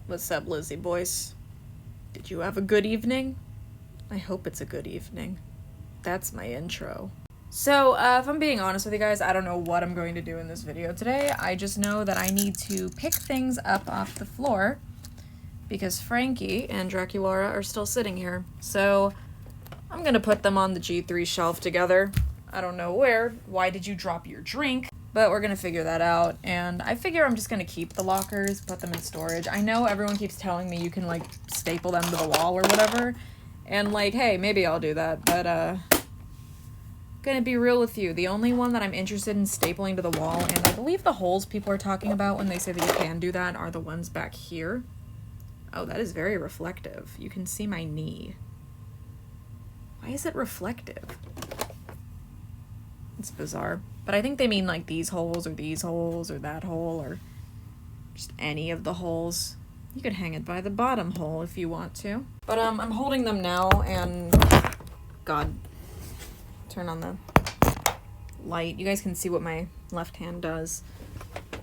What's up, Lizzie boys? Did you have a good evening? I hope it's a good evening. That's my intro. So, if I'm being honest with you guys, I don't know what I'm going to do in this video today. I just know that I need to pick things up off the floor because Frankie and Draculaura are still sitting here. So, I'm gonna put them on the G3 shelf together. I don't know where. Why did you drop your drink? But we're gonna figure that out, and I figure I'm just gonna keep the lockers, put them in storage. I know everyone keeps telling me you can, like, staple them to the wall or whatever, and, like, hey, maybe I'll do that, but, gonna be real with you, the only one that I'm interested in stapling to the wall, and I believe the holes people are talking about when they say that you can do that are the ones back here. Oh, that is very reflective. You can see my knee. Why is it reflective? It's bizarre. But I think they mean like these holes or that hole or just any of the holes. You could hang it by the bottom hole if you want to. But I'm holding them now and God, turn on the light. You guys can see what my left hand does.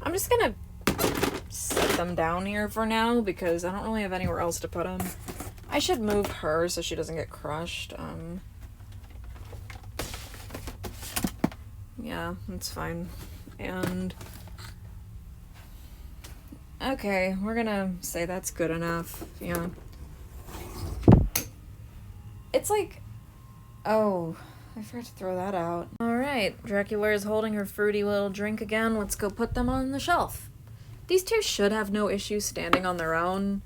I'm just gonna set them down here for now because I don't really have anywhere else to put them. I should move her so she doesn't get crushed. Yeah, that's fine. And okay, we're gonna say that's good enough. Yeah. It's like, oh, I forgot to throw that out. Alright, Draculaura is holding her fruity little drink again. Let's go put them on the shelf. These two should have no issue standing on their own.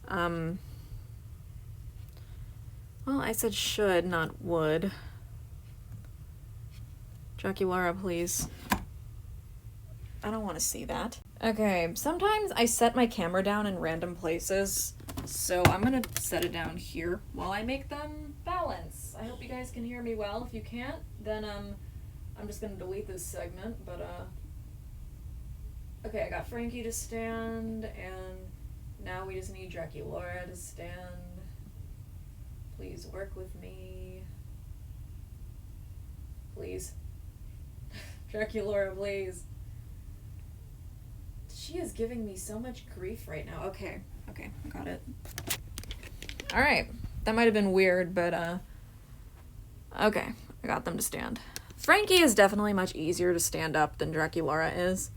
Well, I said should, not would. Draculaura, please. I don't want to see that. Okay, sometimes I set my camera down in random places, so I'm gonna set it down here while I make them balance. I hope you guys can hear me well. If you can't, then I'm just gonna delete this segment, but okay, I got Frankie to stand, and now we just need Draculaura to stand. Please work with me. Please. Draculaura, please. She is giving me so much grief right now. Okay, I got it. Alright, that might have been weird, but, okay, I got them to stand. Frankie is definitely much easier to stand up than Draculaura is.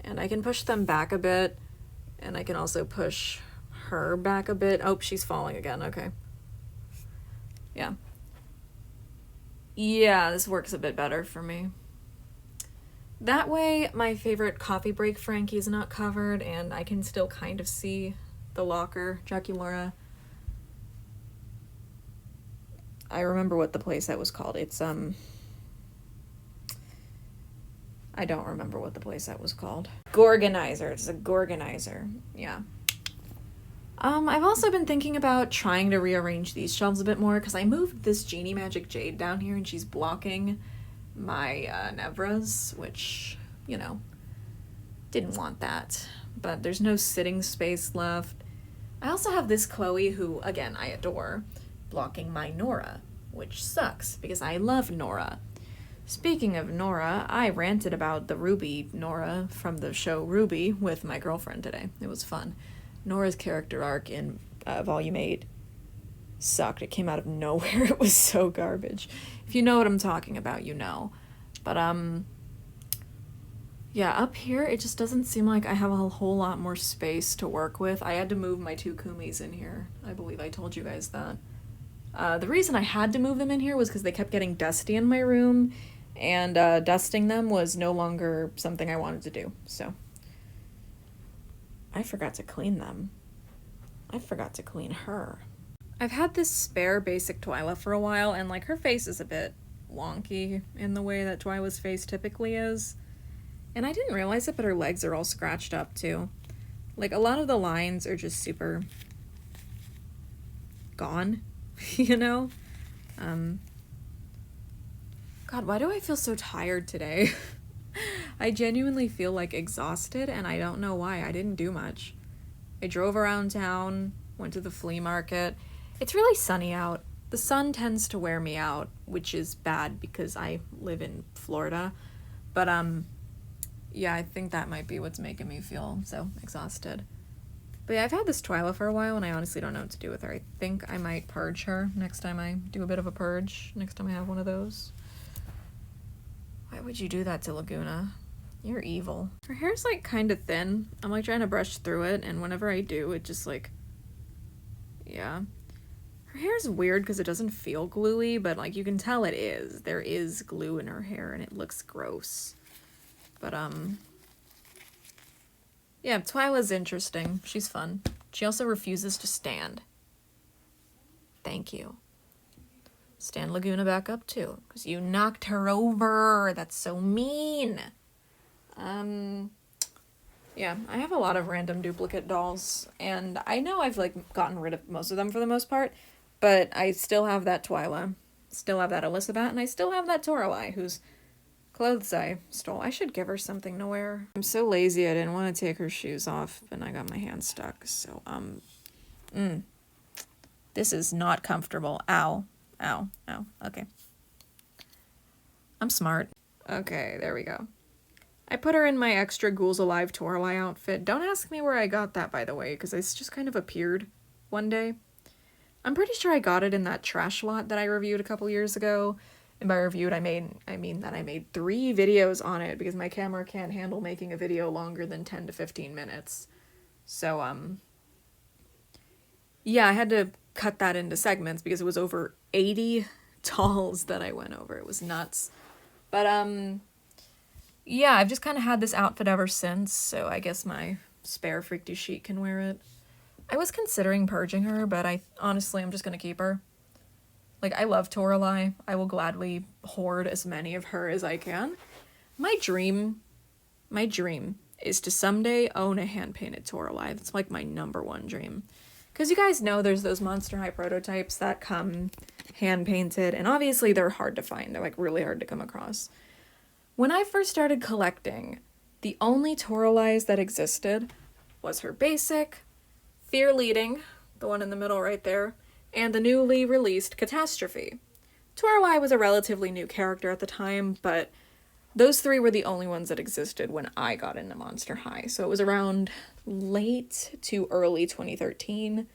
And I can push them back a bit, and I can also push her back a bit. Oh, she's falling again, okay. Yeah. Yeah, this works a bit better for me. That way, my favorite coffee break Frankie is not covered, and I can still kind of see the locker. Draculaura. I remember what the place that was called. It's, I don't remember what the place that was called. Gorganizer. It's a Gorganizer. Yeah. I've also been thinking about trying to rearrange these shelves a bit more, because I moved this Genie Magic Jade down here, and she's blocking my Nevras, which, you know, didn't want that. But there's no sitting space left. I also have this Chloe, who, again, I adore, blocking my Nora, which sucks, because I love Nora. Speaking of Nora, I ranted about the Ruby Nora from the show Ruby with my girlfriend today. It was fun. Nora's character arc in Volume 8 sucked. It came out of nowhere. It was so garbage. If you know what I'm talking about, you know. But, yeah, up here, it just doesn't seem like I have a whole lot more space to work with. I had to move my two Kumis in here. I believe I told you guys that. The reason I had to move them in here was because they kept getting dusty in my room, and dusting them was no longer something I wanted to do, so. I forgot to clean them. I forgot to clean her. I've had this spare basic Twyla for a while, and, like, her face is a bit wonky in the way that Twyla's face typically is. And I didn't realize it, but her legs are all scratched up, too. Like, a lot of the lines are just super gone, you know? God, why do I feel so tired today? I genuinely feel, like, exhausted, and I don't know why. I didn't do much. I drove around town, went to the flea market. It's really sunny out. The sun tends to wear me out, which is bad because I live in Florida. But, yeah, I think that might be what's making me feel so exhausted. But yeah, I've had this Twyla for a while, and I honestly don't know what to do with her. I think I might purge her next time I do a bit of a purge, next time I have one of those. Why would you do that to Laguna? You're evil. Her hair's, like, kind of thin. I'm, like, trying to brush through it, and whenever I do, it just, like... Yeah. Her hair's weird because it doesn't feel gluey, but, like, you can tell it is. There is glue in her hair, and it looks gross. But, yeah, Twyla's interesting. She's fun. She also refuses to stand. Thank you. Stand Laguna back up, too, because you knocked her over. That's so mean. Yeah, I have a lot of random duplicate dolls, and I know I've, like, gotten rid of most of them for the most part, but I still have that Twyla, still have that Elizabeth, and I still have that Toralei, whose clothes I stole. I should give her something to wear. I'm so lazy I didn't want to take her shoes off, and I got my hand stuck, so, This is not comfortable. Ow. Ow. Ow. Okay. I'm smart. Okay, there we go. I put her in my extra Ghouls Alive Toralei outfit. Don't ask me where I got that, by the way, because it's just kind of appeared one day. I'm pretty sure I got it in that trash lot that I reviewed a couple years ago. And by reviewed, I mean that I made 3 videos on it because my camera can't handle making a video longer than 10 to 15 minutes. So, yeah, I had to cut that into segments because it was over 80 dolls that I went over. It was nuts. But, yeah, I've just kind of had this outfit ever since, so I guess my spare Freak du Chic can wear it. I was considering purging her, but honestly, I'm just gonna keep her. Like, I love Toralei. I will gladly hoard as many of her as I can. My dream is to someday own a hand-painted Toralei. That's, like, my #1 dream. Because you guys know there's those Monster High prototypes that come hand-painted, and obviously they're hard to find. They're, like, really hard to come across. When I first started collecting, the only Toraleis that existed was her basic, Fear Leading, the one in the middle right there, and the newly released Catastrophe. Toralei was a relatively new character at the time, but those 3 were the only ones that existed when I got into Monster High. So it was around late to early 2013.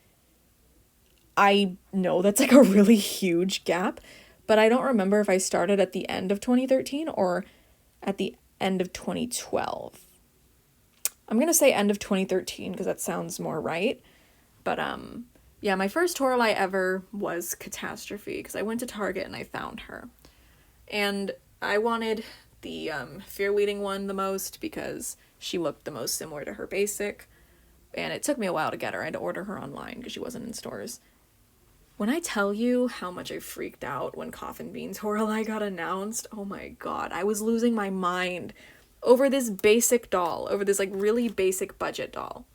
I know that's like a really huge gap, but I don't remember if I started at the end of 2013 or at the end of 2012. I'm gonna say end of 2013 because that sounds more right. But, yeah, my first Toralei ever was Catastrophe because I went to Target and I found her. And I wanted the Fear Leading one the most because she looked the most similar to her basic. And it took me a while to get her. I had to order her online because she wasn't in stores. When I tell you how much I freaked out when Coffin Bean Toralei got announced, oh my god, I was losing my mind over this basic doll, over this, like, really basic budget doll.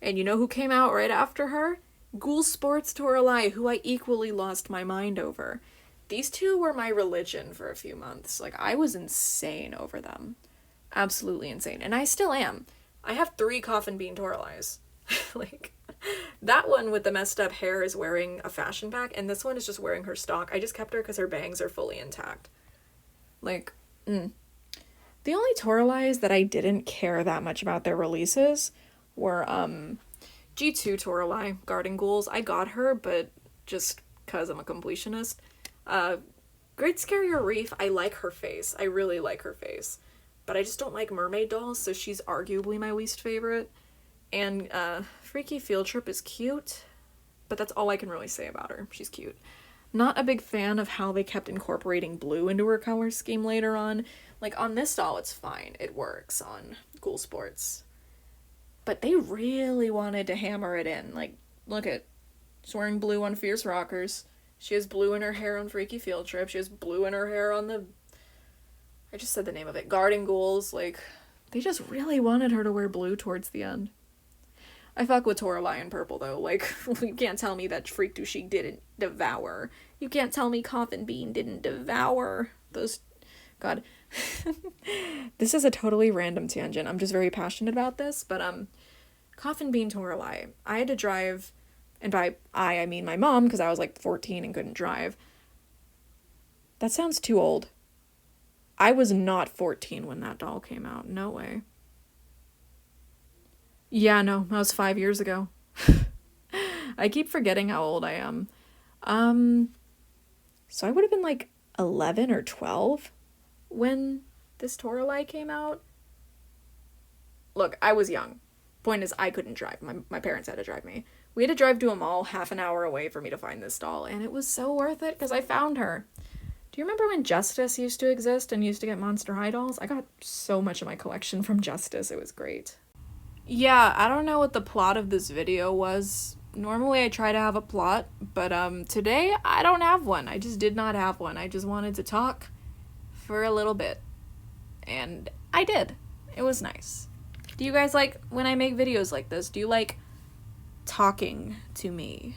And you know who came out right after her? Ghoul Sports Toralei, who I equally lost my mind over. These 2 were my religion for a few months. Like, I was insane over them. Absolutely insane. And I still am. I have 3 Coffin Bean Toraleis. Like, that one with the messed up hair is wearing a fashion pack, and this one is just wearing her stock. I just kept her because her bangs are fully intact. Like, The only Toraleis that I didn't care that much about their releases were, G2 Toralei, Guarding Ghouls. I got her, but just because I'm a completionist. Great Scarier Reef, I like her face. I really like her face. But I just don't like mermaid dolls, so she's arguably my least favorite. And, Freaky Field Trip is cute, but that's all I can really say about her. She's cute. Not a big fan of how they kept incorporating blue into her color scheme later on. Like, on this doll, it's fine. It works on Ghoul Sports. But they really wanted to hammer it in. Like, look at, she's wearing blue on Fierce Rockers. She has blue in her hair on Freaky Field Trip. She has blue in her hair on I just said the name of it. Guarding Ghouls. Like, they just really wanted her to wear blue towards the end. I fuck with Toralei in purple, though. Like, you can't tell me that Freak du Chic didn't devour. You can't tell me Coffin Bean didn't devour those... God. This is a totally random tangent. I'm just very passionate about this, but, Coffin Bean Toralei. I had to drive, and by I mean my mom, because I was, like, 14 and couldn't drive. That sounds too old. I was not 14 when that doll came out. No way. Yeah, no, that was 5 years ago. I keep forgetting how old I am. So I would have been like 11 or 12 when this Toralei came out. Look, I was young. Point is, I couldn't drive. My parents had to drive me. We had to drive to a mall half an hour away for me to find this doll, and it was so worth it because I found her. Do you remember when Justice used to exist and used to get Monster High dolls? I got so much of my collection from Justice. It was great. Yeah, I don't know what the plot of this video was. Normally I try to have a plot, but today I don't have one. I just did not have one. I just wanted to talk for a little bit. And I did. It was nice. Do you guys like when I make videos like this? Do you like talking to me?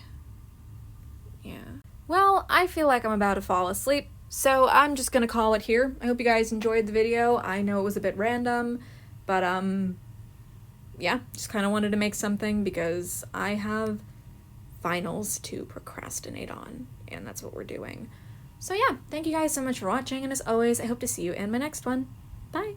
Yeah. Well, I feel like I'm about to fall asleep, so I'm just gonna call it here. I hope you guys enjoyed the video. I know it was a bit random, but yeah, just kind of wanted to make something because I have finals to procrastinate on, and that's what we're doing. So yeah, thank you guys so much for watching, and as always, I hope to see you in my next one. Bye!